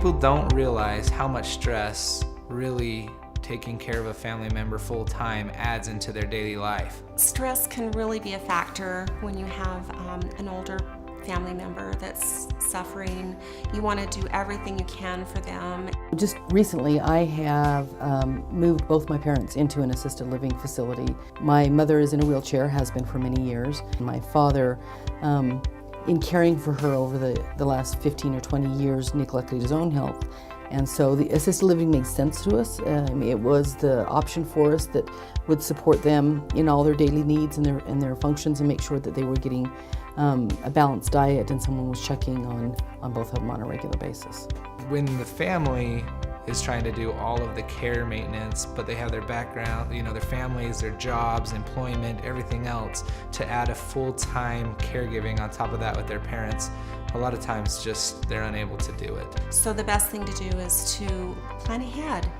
People don't realize how much stress really taking care of a family member full time adds into their daily life. Stress can really be a factor when you have an older family member that's suffering. You want to do everything you can for them. Just recently I have moved both my parents into an assisted living facility. My mother is in a wheelchair, has been for many years. My father, in caring for her over the last 15 or 20 years, neglected his own health. And so the assisted living made sense to us. It was the option for us that would support them in all their daily needs and their functions, and make sure that they were getting a balanced diet and someone was checking on both of them on a regular basis. When the family is trying to do all of the care maintenance, but they have their background, their families, their jobs, employment, everything else, to add a full-time caregiving on top of that with their parents, a lot of times just they're unable to do it. So the best thing to do is to plan ahead.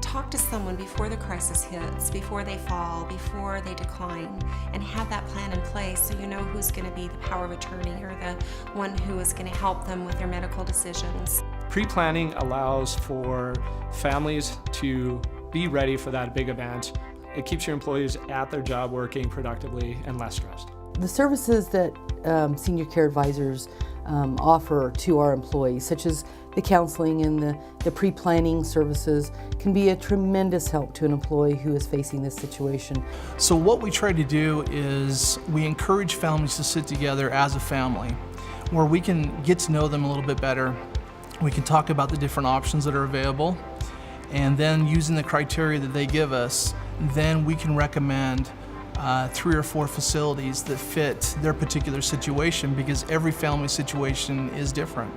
Talk to someone before the crisis hits, before they fall, before they decline, and have that plan in place so you know who's going to be the power of attorney or the one who is going to help them with their medical decisions. Pre-planning allows for families to be ready for that big event. It keeps your employees at their job working productively and less stressed. The services that senior care advisors offer to our employees, such as the counseling and the pre-planning services, can be a tremendous help to an employee who is facing this situation. So what we try to do is we encourage families to sit together as a family, where we can get to know them a little bit better. We can talk about the different options that are available, and then using the criteria that they give us, then we can recommend 3 or 4 facilities that fit their particular situation, because every family situation is different.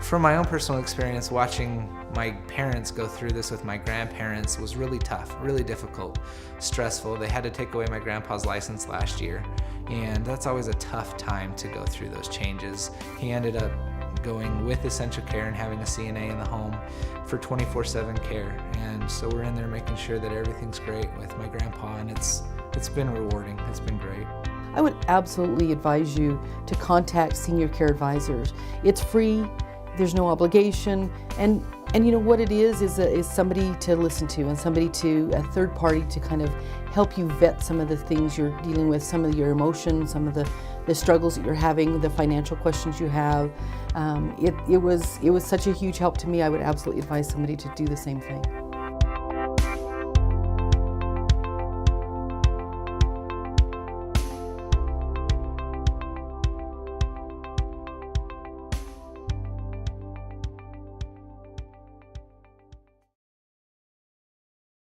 From my own personal experience, watching my parents go through this with my grandparents was really tough, really difficult, stressful. They had to take away my grandpa's license last year, and that's always a tough time to go through those changes. He ended up going with essential care and having a CNA in the home for 24/7 care, and so we're in there making sure that everything's great with my grandpa, and it's been rewarding. It's been great. I would absolutely advise you to contact senior care advisors. It's free, there's no obligation, and you know what it is somebody to listen to, and a third party to kind of help you vet some of the things you're dealing with, some of your emotions, some of the struggles that you're having, the financial questions you have. It was such a huge help to me. I would absolutely advise somebody to do the same thing.